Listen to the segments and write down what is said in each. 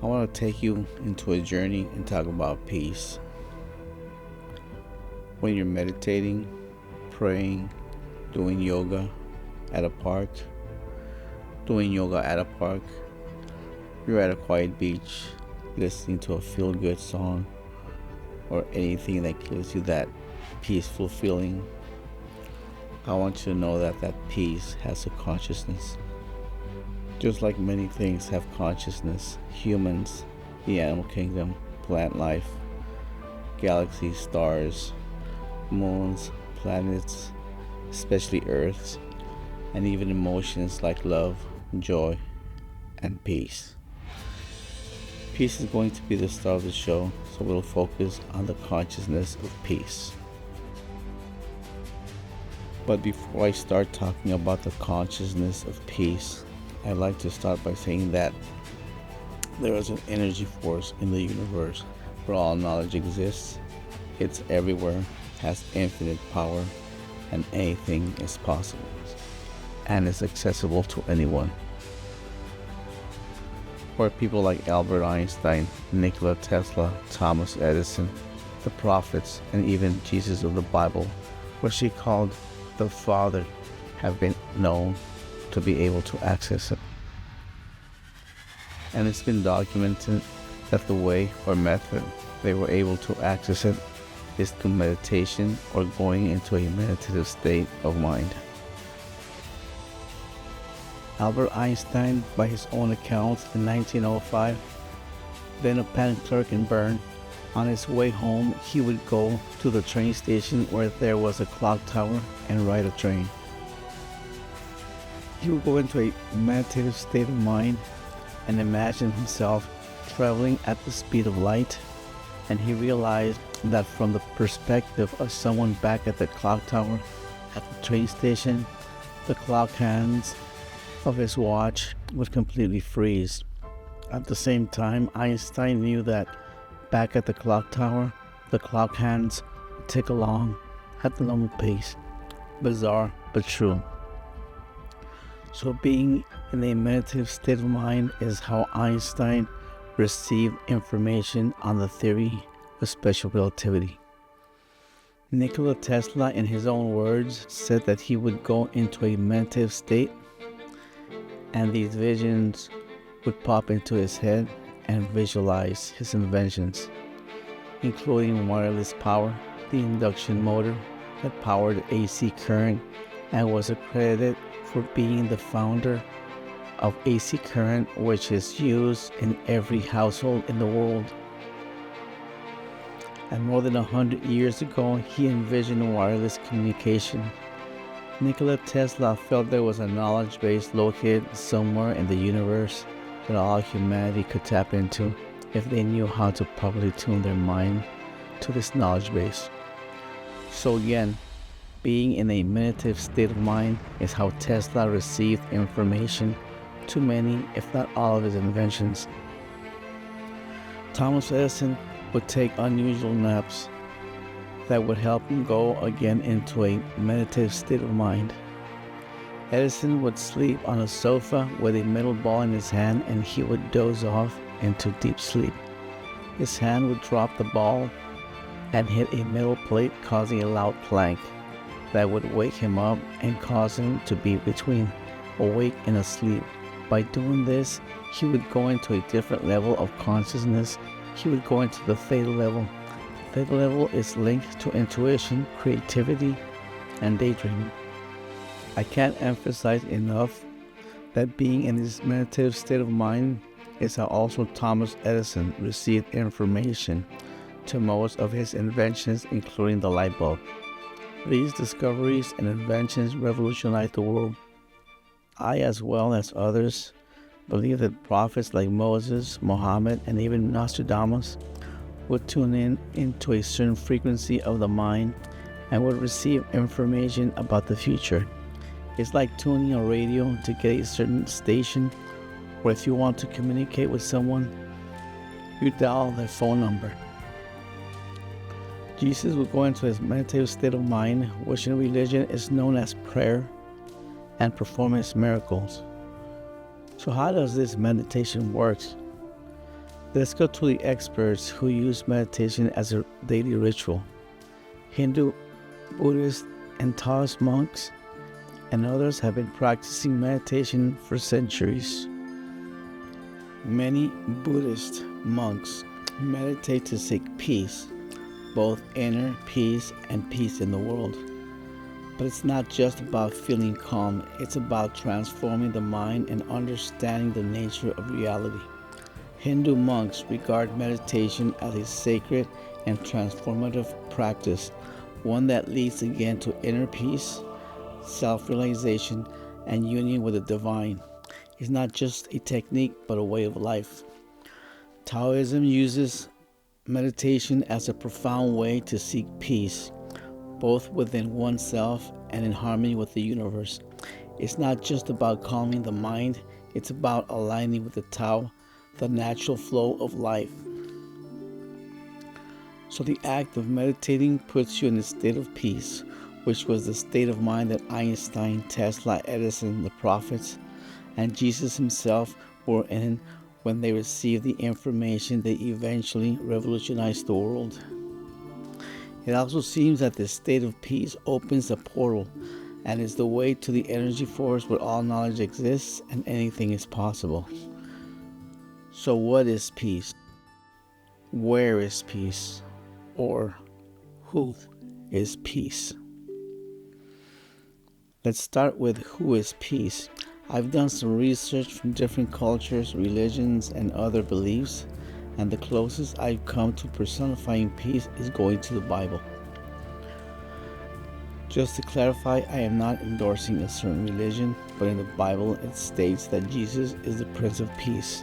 I want to take you into a journey and talk about peace. When you're meditating, praying, doing yoga at a park, you're at a quiet beach, listening to a feel-good song, or anything that gives you that peaceful feeling. I want you to know that that peace has a consciousness. Just like many things have consciousness, humans, the animal kingdom, plant life, galaxies, stars, moons, planets, especially Earths, and even emotions like love, joy, and peace. Peace is going to be the star of the show, so we'll focus on the consciousness of peace. But before I start talking about the consciousness of peace, I'd like to start by saying that there is an energy force in the universe where all knowledge exists. It's everywhere, has infinite power, and anything is possible, and is accessible to anyone. Where people like Albert Einstein, Nikola Tesla, Thomas Edison, the prophets, and even Jesus of the Bible, what she called the Father, have been known to be able to access it. And it's been documented that the way or method they were able to access it is through meditation or going into a meditative state of mind. Albert Einstein, by his own account in 1905, then a pen clerk in Bern, on his way home he would go to the train station where there was a clock tower and ride a train. He would go into a meditative state of mind and imagine himself traveling at the speed of light, and he realized that from the perspective of someone back at the clock tower at the train station, the clock hands of his watch would completely freeze. At the same time, Einstein knew that back at the clock tower, the clock hands would tick along at the normal pace. Bizarre, but true. So being in a meditative state of mind is how Einstein received information on the theory of special relativity. Nikola Tesla, in his own words, said that he would go into a meditative state and these visions would pop into his head and visualize his inventions, including wireless power, the induction motor that powered AC current and was accredited for being the founder of AC current, which is used in every household in the world. And more than 100 years ago, he envisioned wireless communication. Nikola Tesla felt there was a knowledge base located somewhere in the universe that all humanity could tap into if they knew how to properly tune their mind to this knowledge base. So again, being in a meditative state of mind is how Tesla received information to many, if not all, of his inventions. Thomas Edison would take unusual naps that would help him go again into a meditative state of mind. Edison would sleep on a sofa with a metal ball in his hand and he would doze off into deep sleep. His hand would drop the ball and hit a metal plate, causing a loud clank that would wake him up and cause him to be between awake and asleep. By doing this, he would go into a different level of consciousness. He would go into the theta level. The theta level is linked to intuition, creativity, and daydreaming. I can't emphasize enough that being in this meditative state of mind is how also Thomas Edison received information to most of his inventions, including the light bulb. These discoveries and inventions revolutionized the world. I, as well as others, believe that prophets like Moses, Muhammad, and even Nostradamus would tune in into a certain frequency of the mind and would receive information about the future. It's like tuning a radio to get a certain station, or if you want to communicate with someone, you dial their phone number. Jesus would go into his meditative state of mind, which in religion is known as prayer, and perform his miracles. So how does this meditation work? Let's go to the experts who use meditation as a daily ritual. Hindu, Buddhist, and Taoist monks and others have been practicing meditation for centuries. Many Buddhist monks meditate to seek peace, both inner peace and peace in the world. But it's not just about feeling calm, it's about transforming the mind and understanding the nature of reality. Hindu monks regard meditation as a sacred and transformative practice, one that leads again to inner peace, self-realization, and union with the divine. It's not just a technique, but a way of life. Taoism uses meditation as a profound way to seek peace, both within oneself and in harmony with the universe. It's not just about calming the mind, it's about aligning with the Tao, the natural flow of life. So the act of meditating puts you in a state of peace, which was the state of mind that Einstein, Tesla, Edison, the prophets, and Jesus himself were in when they received the information that eventually revolutionized the world. It also seems that this state of peace opens a portal and is the way to the energy force where all knowledge exists and anything is possible. So what is peace? Where is peace? Or who is peace? Let's start with who is peace. I've done some research from different cultures, religions, and other beliefs, and the closest I've come to personifying peace is going to the Bible. Just to clarify, I am not endorsing a certain religion, but in the Bible it states that Jesus is the Prince of Peace.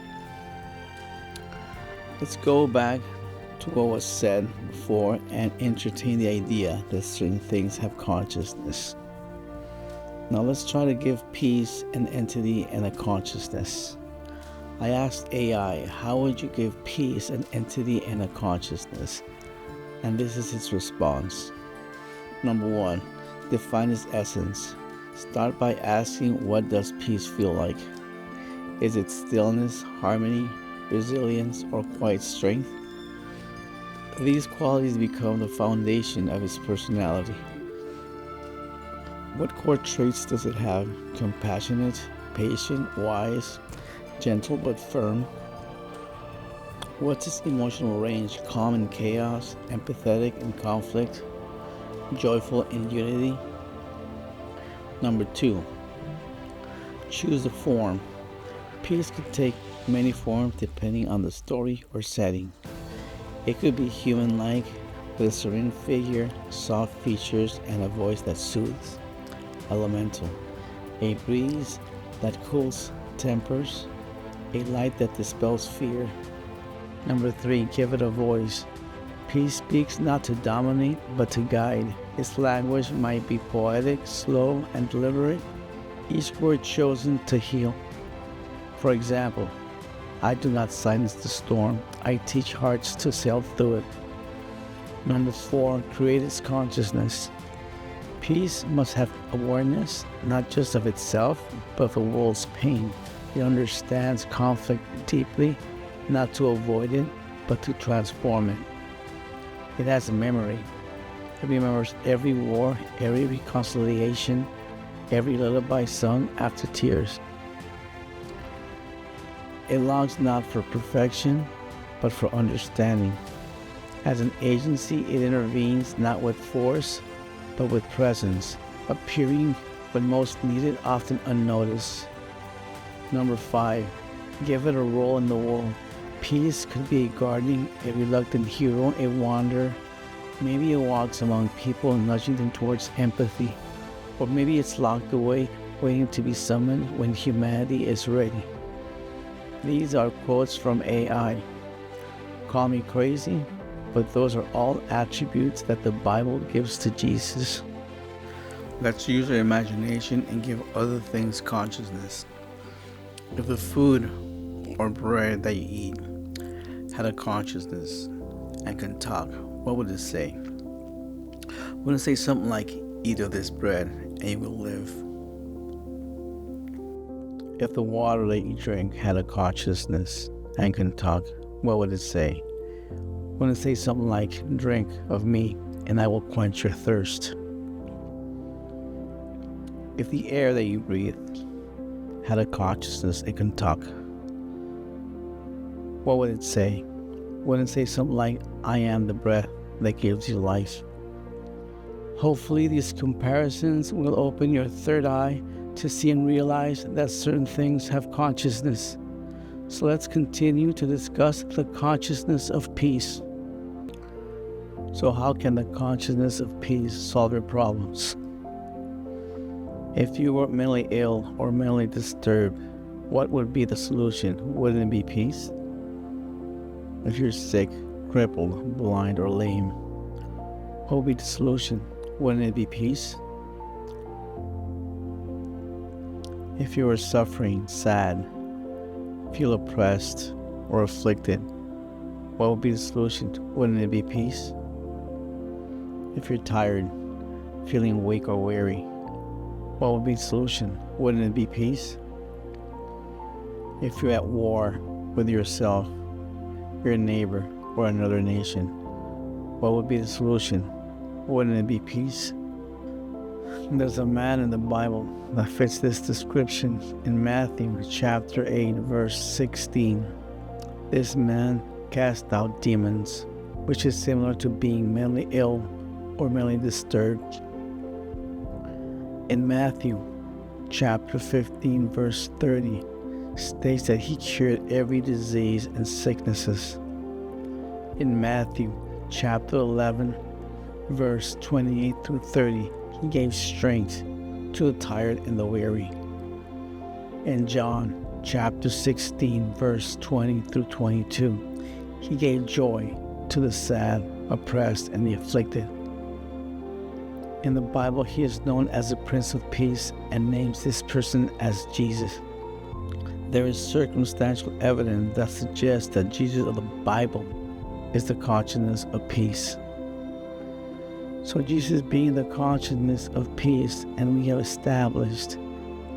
Let's go back to what was said before and entertain the idea that certain things have consciousness. Now let's try to give peace an entity and a consciousness. I asked AI, how would you give peace an entity and a consciousness? And this is its response. Number 1, define its essence. Start by asking, what does peace feel like? Is it stillness, harmony, resilience, or quiet strength? These qualities become the foundation of its personality. What core traits does it have? Compassionate, patient, wise, gentle but firm? What's its emotional range? Calm in chaos, empathetic in conflict, joyful in unity? Number 2, choose the form. Peace could take many forms depending on the story or setting. It could be human-like, with a serene figure, soft features, and a voice that soothes. Elemental, a breeze that cools tempers, a light that dispels fear. Number 3, give it a voice. Peace speaks not to dominate, but to guide. Its language might be poetic, slow, and deliberate, each word chosen to heal. For example, I do not silence the storm, I teach hearts to sail through it. Number 4, create its consciousness. Peace must have awareness, not just of itself, but of the world's pain. It understands conflict deeply, not to avoid it, but to transform it. It has a memory. It remembers every war, every reconciliation, every lullaby sung after tears. It longs not for perfection, but for understanding. As an agency, it intervenes not with force, but with presence, appearing when most needed, often unnoticed. Number 5, give it a role in the world. Peace could be a guardian, a reluctant hero, a wanderer. Maybe it walks among people, nudging them towards empathy. Or maybe it's locked away, waiting to be summoned when humanity is ready. These are quotes from AI. Call me crazy, but those are all attributes that the Bible gives to Jesus. Let's use our imagination and give other things consciousness. If the food or bread that you eat had a consciousness and can talk, what would it say? Would it say something like, eat of this bread and you will live? If the water that you drink had a consciousness and can talk, what would it say? Wouldn't it say something like, drink of me and I will quench your thirst? If the air that you breathe had a consciousness, it can talk, what would it say? Wouldn't it say something like, I am the breath that gives you life? Hopefully these comparisons will open your third eye to see and realize that certain things have consciousness. So let's continue to discuss the consciousness of peace. So how can the consciousness of peace solve your problems? If you were mentally ill or mentally disturbed, what would be the solution? Wouldn't it be peace? If you're sick, crippled, blind, or lame, what would be the solution? Wouldn't it be peace? If you are suffering, sad, feel oppressed, or afflicted, what would be the solution? Wouldn't it be peace? If you're tired, feeling weak or weary, what would be the solution? Wouldn't it be peace? If you're at war with yourself, your neighbor, or another nation, what would be the solution? Wouldn't it be peace? There's a man in the Bible that fits this description in Matthew chapter 8, verse 16. This man cast out demons, which is similar to being mentally ill or mentally disturbed. In Matthew chapter 15, verse 30, states that he cured every disease and sicknesses. In Matthew chapter 11, verse 28 through 30, he gave strength to the tired and the weary. In John chapter 16, verse 20 through 22, he gave joy to the sad, oppressed, and the afflicted. In the Bible, he is known as the Prince of Peace and names this person as Jesus. There is circumstantial evidence that suggests that Jesus of the Bible is the consciousness of peace. So Jesus being the consciousness of peace, and we have established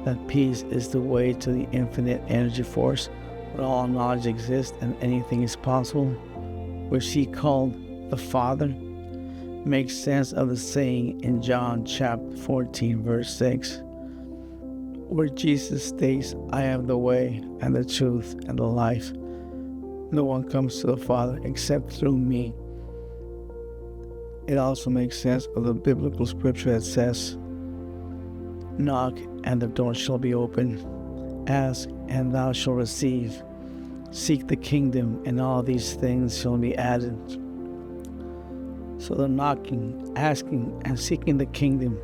that peace is the way to the infinite energy force where all knowledge exists and anything is possible, which he called the Father, makes sense of the saying in John chapter 14, verse 6, where Jesus states, I am the way and the truth and the life. No one comes to the Father except through me. It also makes sense of the biblical scripture that says, knock and the door shall be opened. Ask and thou shalt receive. Seek the kingdom and all these things shall be added. So the knocking, asking, and seeking the kingdom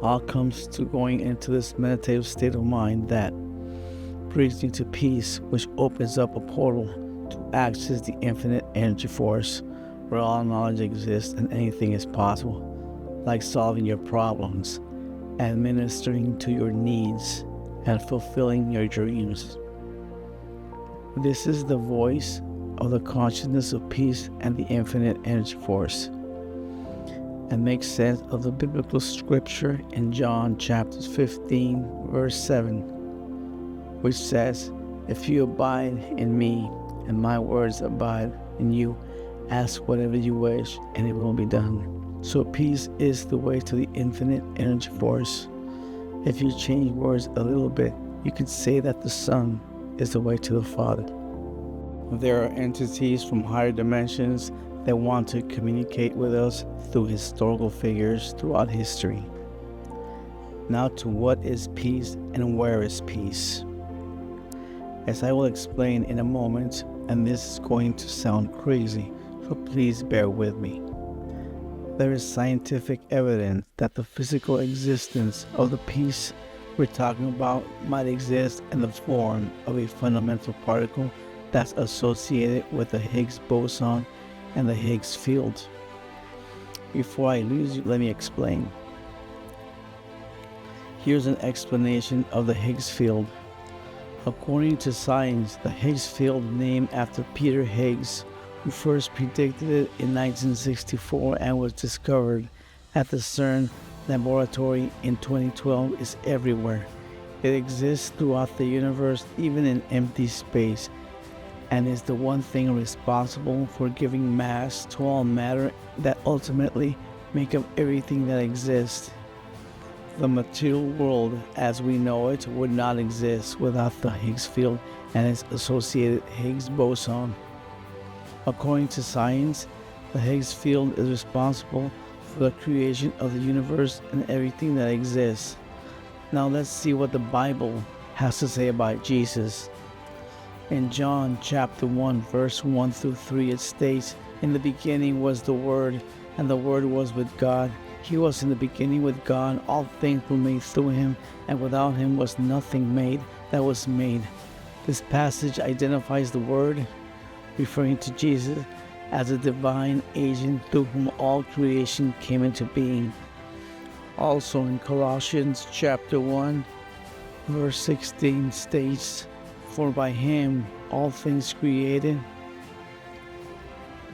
all comes to going into this meditative state of mind that brings you to peace, which opens up a portal to access the infinite energy force where all knowledge exists and anything is possible, like solving your problems, administering to your needs, and fulfilling your dreams. This is the voice of the consciousness of peace and the infinite energy force, and makes sense of the biblical scripture in John chapter 15, verse 7, which says, if you abide in me and my words abide in you, ask whatever you wish and it will be done. So peace is the way to the infinite energy force. If you change words a little bit, you could say that the Son is the way to the Father. There are entities from higher dimensions that want to communicate with us through historical figures throughout history. Now to what is peace and where is peace? As I will explain in a moment, and this is going to sound crazy, so please bear with me. There is scientific evidence that the physical existence of the peace we're talking about might exist in the form of a fundamental particle that's associated with the Higgs boson and the Higgs field. Before I lose you, let me explain. Here's an explanation of the Higgs field. According to science, the Higgs field, named after Peter Higgs, who first predicted it in 1964 and was discovered at the CERN laboratory in 2012, is everywhere. It exists throughout the universe, even in empty space. and is the one thing responsible for giving mass to all matter that ultimately make up everything that exists. The material world as we know it would not exist without the Higgs field and its associated Higgs boson. According to science, the Higgs field is responsible for the creation of the universe and everything that exists. Now let's see what the Bible has to say about Jesus. In John chapter 1 verse 1 through 3 it states, "In the beginning was the Word, and the Word was with God. He was in the beginning with God. All things were made through him, and without him was nothing made that was made." This passage identifies the Word, referring to Jesus, as a divine agent through whom all creation came into being. Also in Colossians chapter 1 verse 16 states, "For by him all things created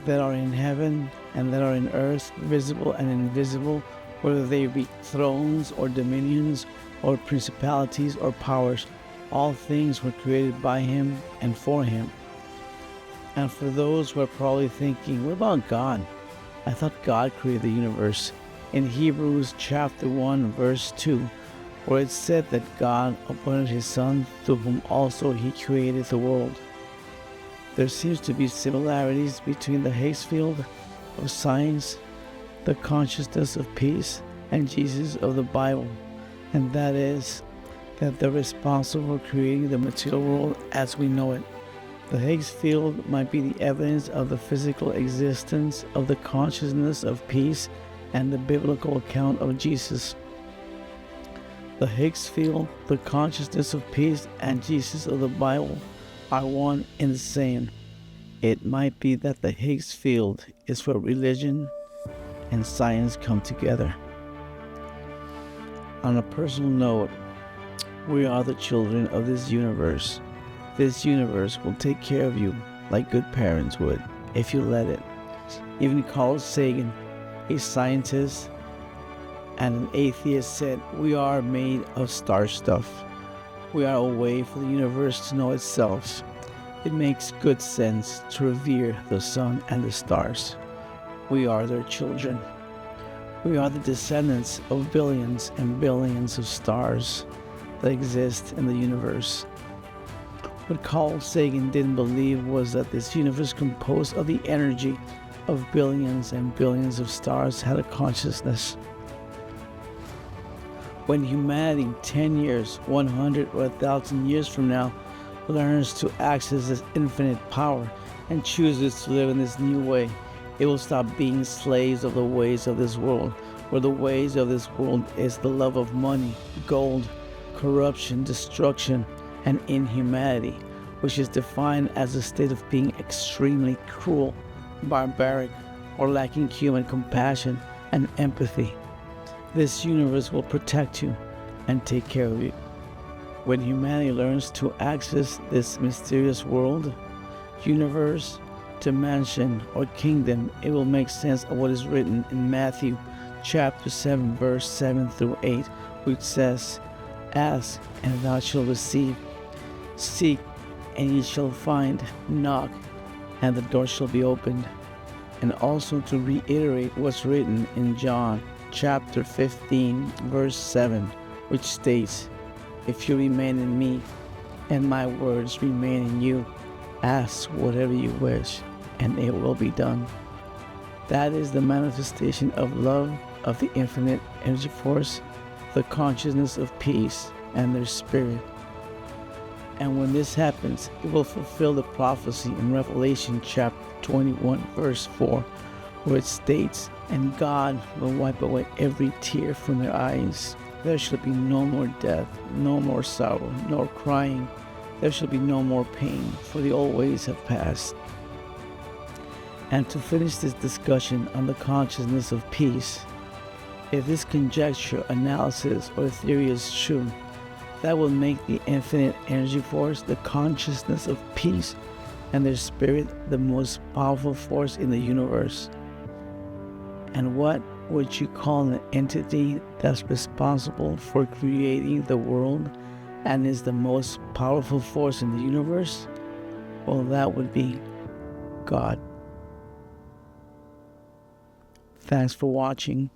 that are in heaven and that are in earth, visible and invisible, whether they be thrones or dominions or principalities or powers, all things were created by him and for him." And for those who are probably thinking, what about God? I thought God created the universe. In Hebrews chapter 1 verse 2, where it said that God appointed his Son, through whom also he created the world. There seems to be similarities between the Higgs field of science, the consciousness of peace, and Jesus of the Bible, and that is that they're responsible for creating the material world as we know it. The Higgs field might be the evidence of the physical existence of the consciousness of peace and the biblical account of Jesus. The Higgs field, the consciousness of peace, and Jesus of the Bible are one and the same. It might be that the Higgs field is where religion and science come together. On a personal note, we are the children of this universe. This universe will take care of you like good parents would, if you let it. Even Carl Sagan, a scientist and an atheist, said, "We are made of star stuff. We are a way for the universe to know itself. It makes good sense to revere the sun and the stars. We are their children. We are the descendants of billions and billions of stars that exist in the universe." What Carl Sagan didn't believe was that this universe composed of the energy of billions and billions of stars had a consciousness. When humanity 10 years, 100 or 1,000 years from now learns to access this infinite power and chooses to live in this new way, it will stop being slaves of the ways of this world, where the ways of this world is the love of money, gold, corruption, destruction, and inhumanity, which is defined as a state of being extremely cruel, barbaric, or lacking human compassion and empathy. This universe will protect you and take care of you. When humanity learns to access this mysterious world, universe, dimension, or kingdom, it will make sense of what is written in Matthew chapter 7 verse 7 through 8, which says, "Ask and thou shalt receive, seek and ye shall find, knock and the door shall be opened." And also to reiterate what's written in John chapter 15 verse 7, which states, "If you remain in me and my words remain in you, ask whatever you wish and it will be done." That is the manifestation of love of the infinite energy force, the consciousness of peace and their spirit. And when this happens, it will fulfill the prophecy in Revelation chapter 21 verse 4, where it states, "And God will wipe away every tear from their eyes. There shall be no more death, no more sorrow, nor crying. There shall be no more pain, for the old ways have passed." And to finish this discussion on the consciousness of peace, if this conjecture, analysis, or theory is true, that will make the infinite energy force, the consciousness of peace, and their spirit the most powerful force in the universe. And what would you call an entity that's responsible for creating the world and is the most powerful force in the universe? Well, that would be God. Thanks for watching.